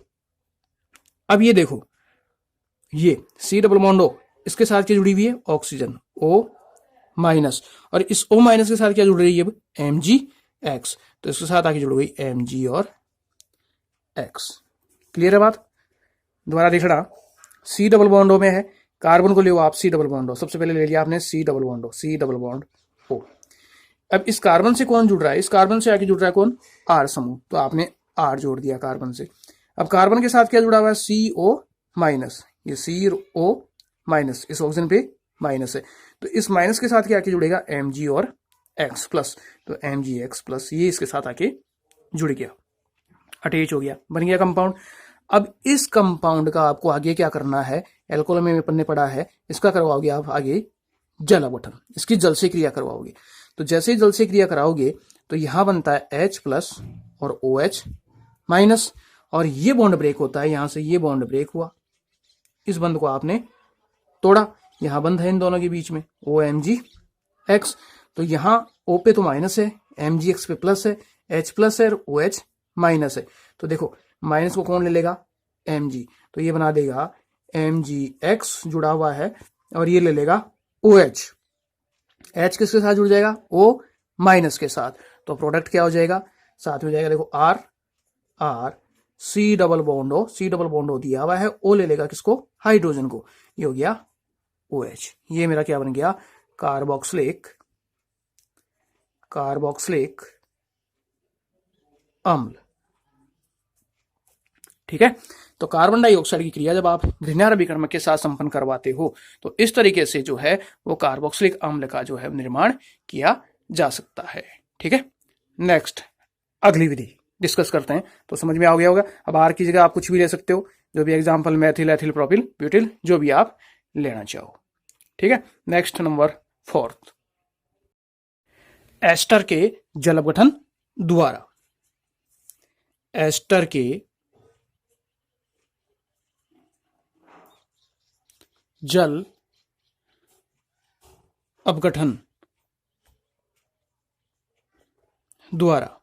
अब ये देखो, ये सी डबल बॉन्ड ओ इसके साथ क्या जुड़ी हुई है, ऑक्सीजन ओ माइनस, और इस O माइनस के साथ क्या जुड़ रही है अब, Mgx। तो इसके साथ आके जुड़ गई Mg और X। क्लियर है बात। दोबारा देख रहा, C डबल बॉन्ड O में है, कार्बन को ले आप C डबल बॉन्ड O, सबसे पहले ले लिया आपने C डबल बॉन्ड O। अब इस कार्बन से कौन जुड़ रहा है, इस कार्बन से आके जुड़ रहा है कौन, R समूह, तो आपने R जोड़ दिया कार्बन से। अब कार्बन के साथ क्या जुड़ा हुआ है, CO माइनस, ये CO माइनस, इस ऑक्सीजन पे माइनस है, तो इस माइनस के साथ क्या आके जुड़ेगा, Mg और X प्लस, तो Mgx प्लस ये इसके साथ आके जुड़ गया, अटैच हो गया, बन गया कंपाउंड। अब इस कंपाउंड का आपको आगे क्या करना है, एल्कोहल में अपन ने पढ़ा है, इसका करवाओगे आप आगे जल अपघटन, इसकी जल से क्रिया करवाओगे। तो जैसे ही जल से क्रिया कराओगे तो यहां बनता है H प्लस और OH माइनस, और ये बॉन्ड ब्रेक होता है, यहां से ये बॉन्ड ब्रेक हुआ, इस बंध को आपने तोड़ा, यहां बंध है इन दोनों के बीच में OMgX। तो यहां O पे तो माइनस है, MgX पे प्लस है, H प्लस है और OH माइनस है। तो देखो माइनस को कौन ले लेगा, Mg, तो ये बना देगा MgX जुड़ा हुआ है, और ये ले लेगा OH। H किसके साथ जुड़ जाएगा, O माइनस के साथ, तो प्रोडक्ट क्या हो जाएगा, साथ में हो जाएगा, देखो R C double bond O दिया हुआ है, O ले लेगा किसको, हाइड्रोजन को, ये हो गया OH। ये मेरा क्या बन गया, कार्बोक्सिलिक अम्ल। ठीक है, तो कार्बन डाइऑक्साइड की क्रिया जब आप घृणा अभिकर्मक के साथ संपन्न करवाते हो तो इस तरीके से जो है वो कार्बोक्सिलिक अम्ल का जो है निर्माण किया जा सकता है। ठीक है, नेक्स्ट अगली विधि डिस्कस करते हैं, तो समझ में आ गया होगा। अब आर की जगह आप कुछ भी ले सकते हो, जो भी example Maithil, ethyl, propyl, butyl, जो भी आप लेना चाहो। ठीक है, नेक्स्ट नंबर 4, एस्टर के जल अपघटन द्वारा। एस्टर के जल अपघटन द्वारा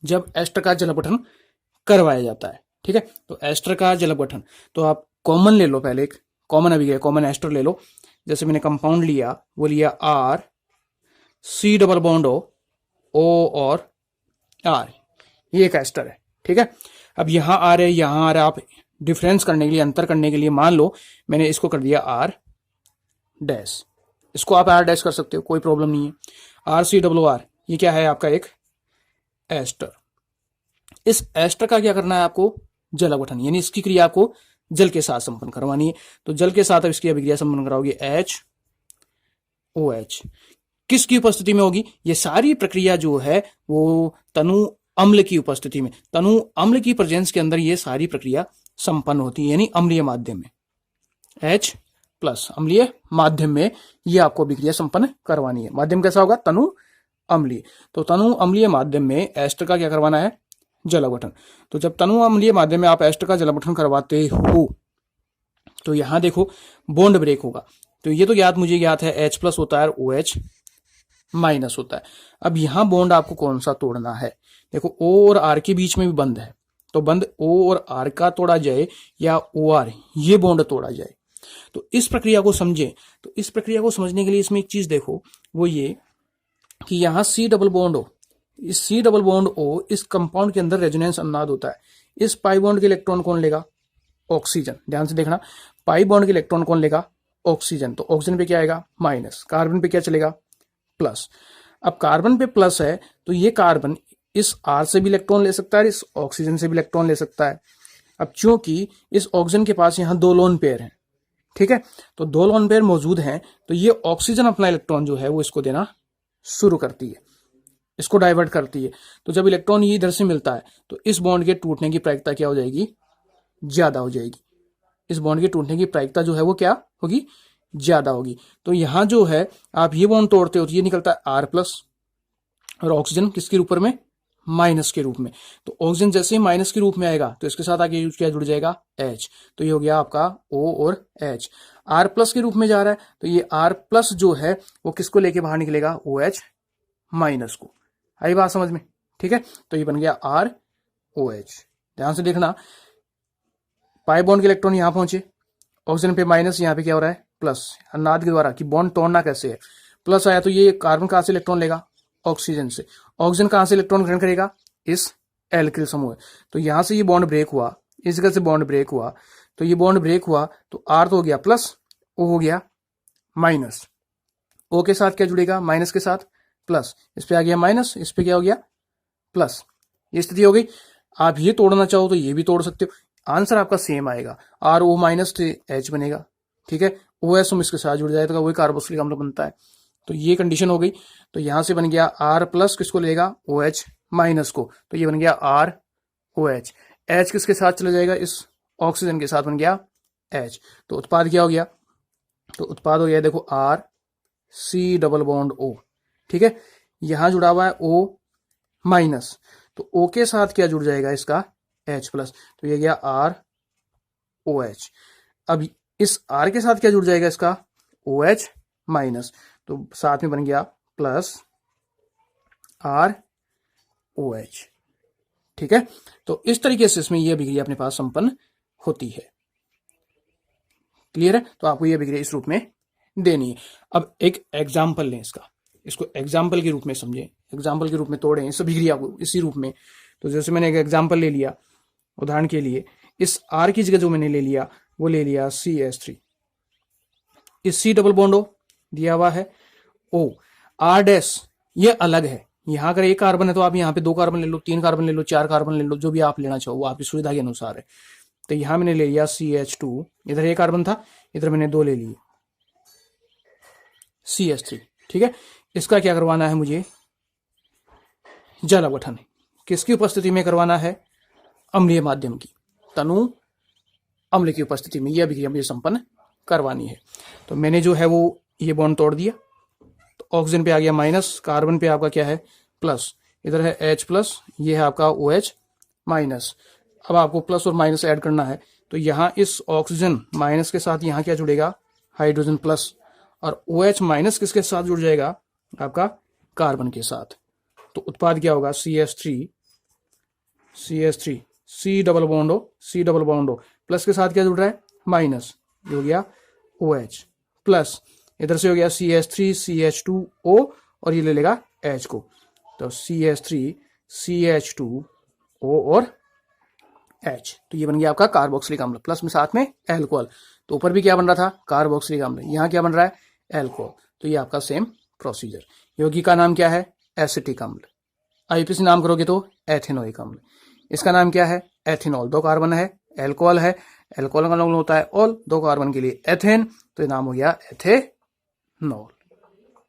जब एस्टर का जल अपघटन करवाया जाता है, ठीक है, तो एस्टर का जल अपघटन, तो आप कॉमन ले लो, पहले एक कॉमन अभी गया, कॉमन एस्टर ले लो। जैसे मैंने कंपाउंड लिया, वो लिया R C double bond O और R, ये एक एस्टर है। ठीक है, अब यहां R है, यहां R है, आप डिफरेंस करने के लिए, अंतर करने के लिए मान लो मैंने इसको कर दिया R डैश, इसको आप R डैश कर सकते हो, कोई प्रॉब्लम नहीं है। RCOR ये क्या है, आपका एक एस्टर। इस एस्टर का क्या करना है आपको, जल अपघटन, यानी इसकी क्रिया आपको जल के साथ संपन्न करवानी है। तो जल के साथ अब इसकी अभिक्रिया संपन्न कराओगे HOH, किसकी उपस्थिति में होगी, ये सारी प्रक्रिया जो है वो तनु अम्ल की उपस्थिति में, तनु अम्ल की प्रेजेंस के अंदर ये सारी प्रक्रिया संपन्न होती है, यानी अम्लीय माध्यम में, H प्लस अम्लीय माध्यम में ये आपको अभिक्रिया संपन्न करवानी है। माध्यम कैसा होगा, तनु अम्लीय। तो तनु अम्लीय माध्यम में एस्टर का क्या करवाना है, जल अपघटन। तो जब तनु अम्लीय माध्यम में आप एस्टर का जल अपघटन करवाते हो तो यहां देखो बॉन्ड ब्रेक होगा। तो ये तो मुझे याद है H प्लस होता है और OH माइनस होता है। अब यहां बॉन्ड आपको कौन सा तोड़ना है, देखो O और R के बीच में भी बंद है, तो बंद O और R का तोड़ा जाए या OR ये बॉन्ड तोड़ा जाए। तो इस प्रक्रिया को समझे, तो इस प्रक्रिया को समझने के लिए इसमें एक चीज देखो, वो ये कि यहां C डबल बॉन्ड O, इस C डबल बॉन्ड O इस कंपाउंड के अंदर रेजोनेंस अनुनाद होता है। इस पाई बॉन्ड के इलेक्ट्रॉन कौन लेगा, ऑक्सीजन। ध्यान से देखना, पाई बॉन्ड के इलेक्ट्रॉन कौन लेगा, ऑक्सीजन। तो ऑक्सीजन पे क्या आएगा, माइनस, कार्बन पे क्या चलेगा, प्लस। अब कार्बन पे प्लस है तो ये कार्बन इस R से भी इलेक्ट्रॉन ले सकता है, इस ऑक्सीजन से भी इलेक्ट्रॉन ले सकता है। अब चूंकि इस ऑक्सीजन के पास यहां 2 लोन पेयर हैं, ठीक है, तो 2 लोन पेयर मौजूद हैं, तो ये ऑक्सीजन अपना इलेक्ट्रॉन जो है वो इसको देना शुरू करती है, इसको डाइवर्ट करती है। तो जब इलेक्ट्रॉन ये इधर से मिलता है तो इस बॉन्ड के टूटने की प्रायिकता क्या हो जाएगी, ज्यादा हो जाएगी। इस बॉन्ड के टूटने की प्रायिकता जो है वो क्या होगी, ज्यादा होगी। तो यहां जो है आप ये बॉन्ड तोड़ते हो तो ये निकलता है R प्लस, और ऑक्सीजन किसके रूप में, माइनस के रूप में। तो ऑक्सीजन जैसे ही माइनस के रूप में आएगा तो इसके साथ आगे क्या जुड़ जाएगा, H। तो ये हो गया आपका O और H। R प्लस के रूप में जा रहा है तो ये R प्लस जो है वो किसको लेके बाहर निकलेगा, OH माइनस को। आई बात समझ में, ठीक है। तो ये बन गया ROH। ध्यान से देखना, पाई बॉन्ड के इलेक्ट्रॉन यहां पहुंचे, ऑक्सीजन पे माइनस, यहाँ पे क्या हो रहा है प्लस, अन्नाद के द्वारा कि बॉन्ड तोड़ना कैसे है। प्लस आया तो ये कार्बन कहां से इलेक्ट्रॉन लेगा, ऑक्सीजन से। ऑक्सीजन कहां से इलेक्ट्रॉन ग्रहण करेगा, इस एल्किल समूह। तो यहां से ये बॉन्ड ब्रेक हुआ, इस जगह से बॉन्ड ब्रेक हुआ, तो ये बॉन्ड ब्रेक हुआ तो R तो हो गया प्लस, O हो गया माइनस। O के साथ क्या जुड़ेगा, माइनस के साथ प्लस, इस पे आ गया माइनस, इस पे क्या हो गया प्लस। ये स्थिति हो गई। आप ये तोड़ना चाहो तो ये भी तोड़ सकते हो, आंसर आपका सेम आएगा, RO माइनस से H बनेगा, ठीक है। OS इसके साथ जुड़ जाए तो वही कार्बोक्सिलिक अम्ल बनता है। तो ये कंडीशन हो गई। तो यहां से बन गया R प्लस किसको लेगा, OH माइनस को, तो ये बन गया ROH। H किसके साथ चला जाएगा, इस ऑक्सीजन के साथ बन गया H। तो उत्पाद क्या हो गया, तो उत्पाद हो गया देखो RC डबल बॉन्ड O, ठीक है। यहां जुड़ा हुआ है O माइनस, तो O के साथ क्या जुड़ जाएगा इसका, H प्लस, तो ये गया ROH। अब इस R के साथ क्या जुड़ जाएगा इसका, OH माइनस, तो साथ में बन गया प्लस ROH, ठीक है। तो इस तरीके से इसमें यह अभिक्रिया अपने पास संपन्न होती है। क्लियर है। तो आपको यह अभिक्रिया इस रूप में देनी है। अब एक एग्जाम्पल लें इसका, इसको एग्जाम्पल के रूप में समझें, एग्जाम्पल के रूप में तोड़ें इस अभिक्रिया को इसी रूप में। तो जैसे मैंने एक एग्जाम्पल ले लिया, उदाहरण के लिए इस R की जगह जो मैंने ले लिया वो ले लिया CH3, इस C डबल बॉन्ड O दिया हुआ है O, R डैश ये अलग है। यहां अगर एक कार्बन है तो आप यहाँ पे 2 कार्बन ले लो, 3 कार्बन ले लो, 4 कार्बन ले लो, जो भी आप लेना चाहो वो आपकी सुविधा के अनुसार है। तो यहां मैंने ले लिया CH2, इधर एक कार्बन था, इधर मैंने 2 ले लिए CH3, ठीक है। इसका क्या करवाना है मुझे, जल अपघटन। किसकी उपस्थिति में करवाना है, अम्लीय माध्यम की, तनु अम्ल की उपस्थिति में यह अभिक्रिया मुझे संपन्न करवानी है। तो मैंने जो है वो ये बॉन्ड तोड़ दिया, तो ऑक्सीजन पे आ गया माइनस, कार्बन पे आपका क्या है प्लस, इधर है H प्लस, ये है आपका OH माइनस। अब आपको प्लस और माइनस ऐड करना है, तो यहाँ इस ऑक्सीजन माइनस के साथ यहाँ क्या जुड़ेगा, हाइड्रोजन प्लस, और OH माइनस किसके साथ जुड़ जाएगा, आपका कार्बन के साथ। तो उत्पाद क्या होगा, CH3 C double bond O, C double bond O plus के साथ क्या जुड़ रहा है, माइनस, ये हो गया OH प्लस, इधर से हो गया CH3 CH2O और ये ले लेगा H को, तो CH3 CH2O और H। तो ये बन गया आपका कार्बोक्सिलिक अम्ल, प्लस में साथ में एल्कोहल। तो ऊपर भी क्या बन रहा था, कार्बोक्सिलिक अम्ल, यहाँ क्या बन रहा है, एल्कोहल। तो ये आपका सेम प्रोसीजर। यौगिक का नाम क्या है, एसिटिक अम्ल। आईपीसी नाम करोगे तो एथेनोइक अम्ल। इसका नाम क्या है, एथेनॉल। 2 कार्बन है, एल्कोहल है, एल्कोहल का नाम होता है ऑल, 2 कार्बन के लिए एथेन, तो ये नाम हो गया एथेनॉल।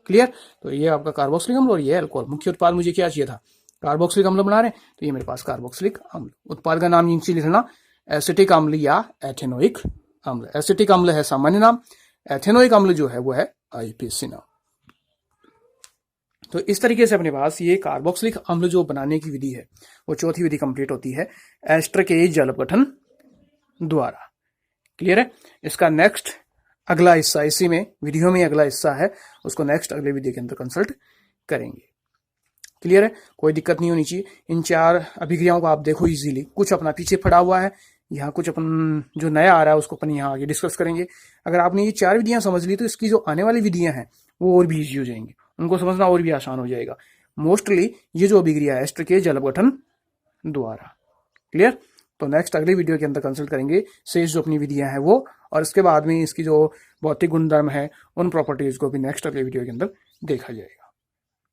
क्लियर। तो ये आपका कार्बोक्सिलिक अम्ल और ये एल्कोहल। मुख्य उत्पाद मुझे क्या चाहिए था, कार्बोक्सिलिक अम्ल बना रहे हैं, तो ये मेरे पास कार्बोक्सिलिक अम्ल। उत्पाद का नाम नीचे लिखना, एसिटिक अम्ल या एथेनोइक अम्ल। एसिटिक अम्ल है सामान्य नाम, एथेनोइक अम्ल जो है वो है आईपीसी नाम। तो इस तरीके से अपने पास ये कार्बोक्सिलिक अम्ल जो बनाने की विधि है वो चौथी विधि कंप्लीट होती है एस्टर के जल अपघटन द्वारा। क्लियर है। इसका नेक्स्ट अगला हिस्सा, इसी में वीडियो में अगला हिस्सा है, उसको नेक्स्ट अगले वीडियो के अंदर कंसल्ट करेंगे। क्लियर है, कोई दिक्कत नहीं होनी चाहिए। इन 4 अभिक्रियाओं को आप देखो इजीली, कुछ अपना पीछे पड़ा हुआ है, यहाँ कुछ अपन जो नया आ रहा है उसको अपन यहाँ आगे डिस्कस करेंगे। अगर आपने ये 4 विधियां समझ ली तो इसकी जो आने वाली विधियां हैं वो और भी ईजी हो जाएंगी, उनको समझना और भी आसान हो जाएगा। मोस्टली ये जो अभिक्रिया है एस्टर के जल अपघटन द्वारा। क्लियर। तो नेक्स्ट अगले वीडियो के अंदर कंसल्ट करेंगे शेष जो अपनी विधियां हैं वो, और इसके बाद में इसकी जो भौतिक गुणधर्म है उन प्रॉपर्टीज को भी नेक्स्ट अगले वीडियो के अंदर देखा जाएगा।